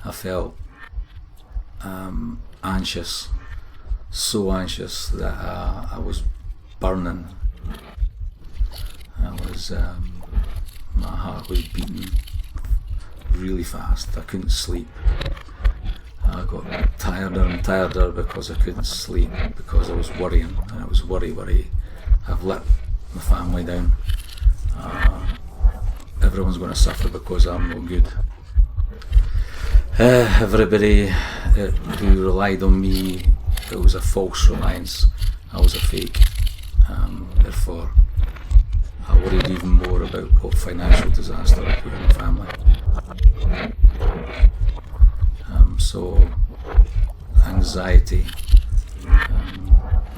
I felt anxious, so anxious that I was burning. My heart was beating really fast. I couldn't sleep. I got tireder and tireder because I couldn't sleep, because I was worrying, and it was worry. I've let my family down. Everyone's going to suffer because I'm no good. Everybody who relied on me, it was a false reliance. I was a fake. Therefore, I worried even more about what financial disaster I put in my family. So, anxiety,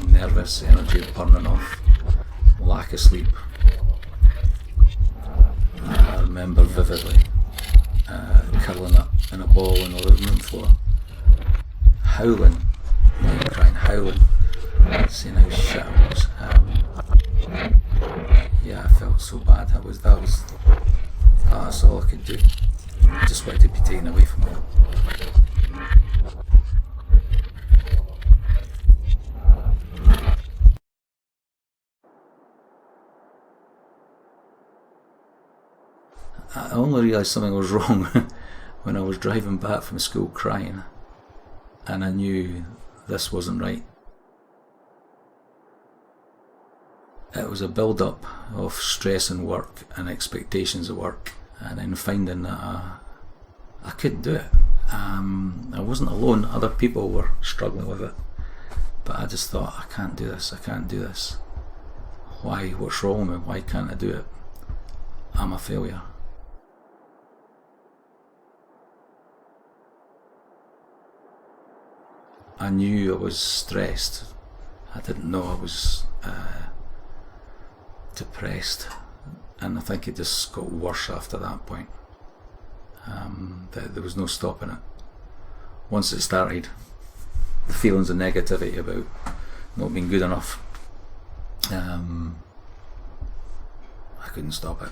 nervous, energy burning off, lack of sleep. I remember vividly curling up in a ball on the living room floor, howling, not crying, howling, saying how shit I was. Yeah, I felt so bad. That's all I could do. I just wanted to be taken away from it. I only realised something was wrong when I was driving back from school crying, and I knew this wasn't right. It was a build-up of stress in work and expectations of work, and then finding that I couldn't do it. I wasn't alone, other people were struggling with it, but I just thought, I can't do this. Why? What's wrong with me? Why can't I do it? I'm a failure. I knew I was stressed. I didn't know I was depressed, and I think it just got worse after that point. There was no stopping it. Once it started, the feelings of negativity about not being good enough, I couldn't stop it.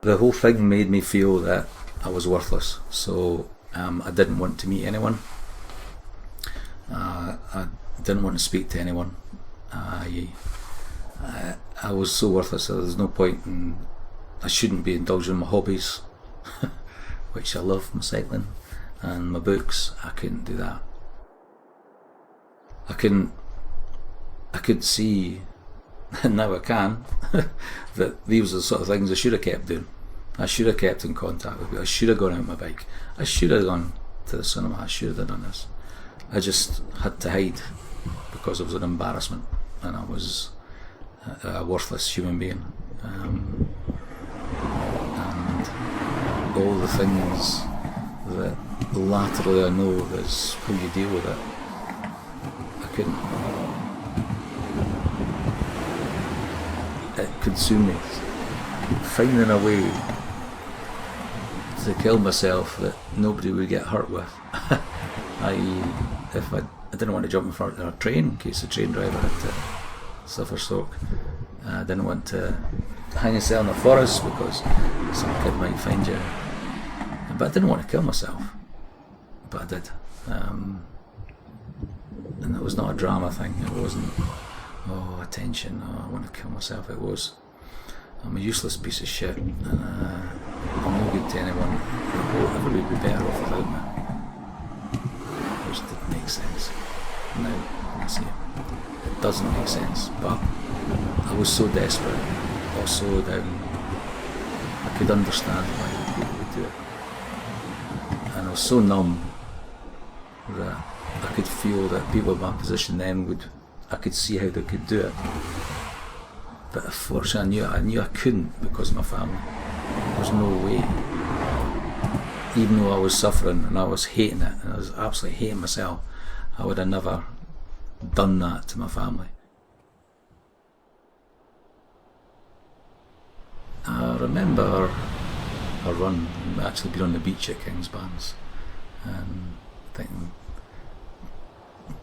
The whole thing made me feel that I was worthless, so I didn't want to meet anyone. I didn't want to speak to anyone. I was so worthless that there's no point in. I shouldn't be indulging in my hobbies, which I love, my cycling and my books. I couldn't do that. I could see, and now I can, that these are the sort of things I should have kept doing. I should have kept in contact with people. I should have gone out on my bike. I should have gone to the cinema. I should have done this. I just had to hide because it was an embarrassment, and I was a worthless human being. And all the things that laterally I know is how you deal with it. I couldn't. It consumed me. Finding a way to kill myself that nobody would get hurt with. If I didn't want to jump in front of a train in case the train driver had to suffer stroke. I didn't want to hang yourself in the forest because some kid might find you. But I didn't want to kill myself. But I did. And it was not a drama thing. It wasn't, attention, I want to kill myself. It was, I'm a useless piece of shit, and I'm no good to anyone. Everybody would be better off without me. Which didn't make sense. Now, I see it doesn't make sense, but I was so desperate, or so down, I could understand why people would do it. And I was so numb that I could feel that people in my position then I could see how they could do it. But unfortunately I knew I couldn't because of my family. There was no way. Even though I was suffering and I was hating it and I was absolutely hating myself, I would have never done that to my family. I remember a run, actually being on the beach at Kingsbarns, and thinking,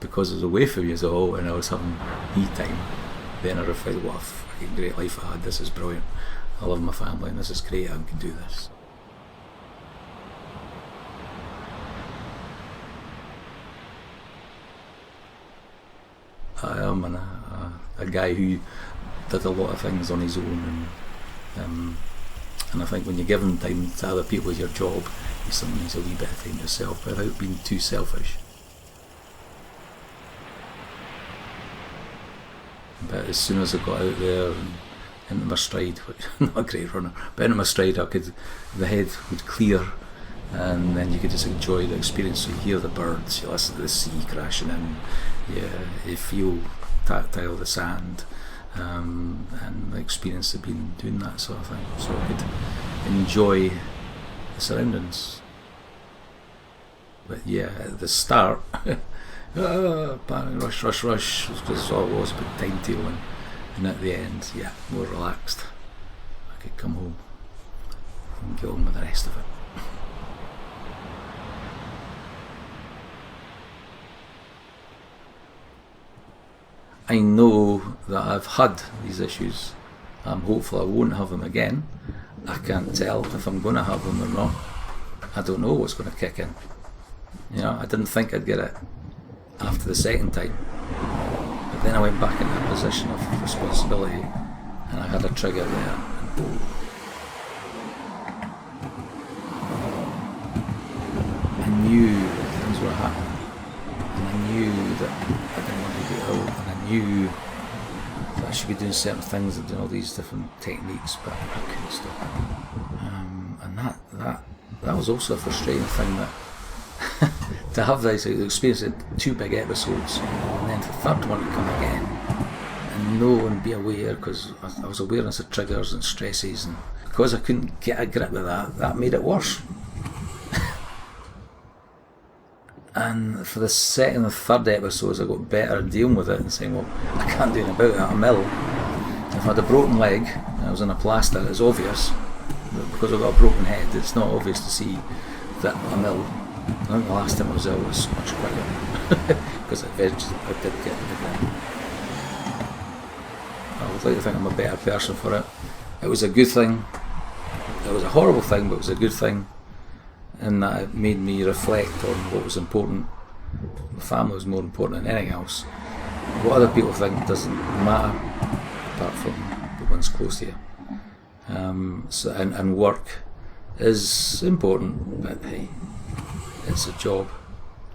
because I was away from you all and I was having me time, then I reflected, what a fucking great life I had, this is brilliant. I love my family and this is great, I can do this. I am a guy who did a lot of things on his own, and I think when you're giving time to other people as your job, you sometimes needs a wee bit of time to yourself without being too selfish. But as soon as I got out there and into my stride, which not a great runner, but into my stride, the head would clear, and then you could just enjoy the experience. So you hear the birds, you listen to the sea crashing in, you feel tactile the sand, and the experience of being doing that sort of thing. So I could enjoy the surroundings. But yeah, at the start, panic, rush, because all it was about timetabling, and at the end, more relaxed. I could come home and get on with the rest of it. I know that I've had these issues. I'm hopeful I won't have them again. I can't tell if I'm going to have them or not. I don't know what's going to kick in. I didn't think I'd get it after the second time. But then I went back into a position of responsibility and I had a trigger there. I knew things were happening. And I knew that I didn't want to get out. And I knew that I should be doing certain things and doing all these different techniques, but I couldn't stop it. And that was also a frustrating thing, that to have this experience of 2 big episodes and then the third one to come again and know and be aware, because I was awareness of triggers and stresses, and because I couldn't get a grip with that made it worse. And for the second and third episodes I got better at dealing with it and saying, well, I can't do anything about it, I'm ill. If I had a broken leg and I was in a plaster, it's obvious, but because I've got a broken head, it's not obvious to see that I'm ill. I think the last time I was ill was much quicker, because eventually I did get the grip. I would like to think I'm a better person for it. It was a good thing. It was a horrible thing, but it was a good thing, in that it made me reflect on what was important. My family was more important than anything else. What other people think doesn't matter, apart from the ones close to you. And work is important, but hey, it's a job,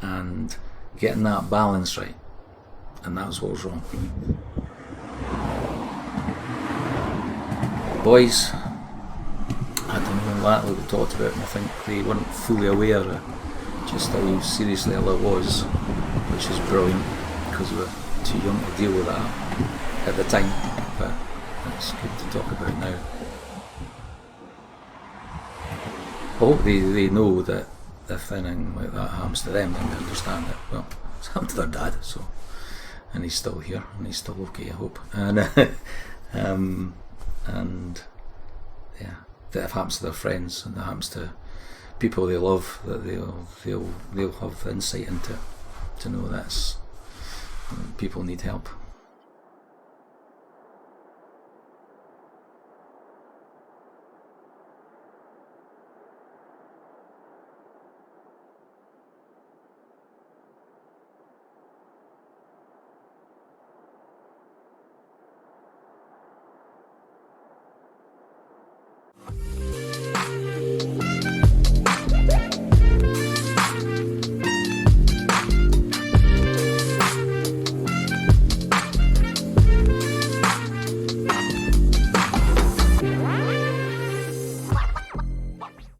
and getting that balance right, and that was what was wrong. Boys, I don't know exactly what we talked about, and I think they weren't fully aware of just how seriously ill I was, which is brilliant, because we were too young to deal with that at the time, but it's good to talk about now. I hope they know that if anything like that happens to them, then they understand that, well, it's happened to their dad, so, and he's still here, and he's still okay, I hope. And yeah, that if it happens to their friends, and that happens to people they love, that they'll have the insight into, to know that people need help.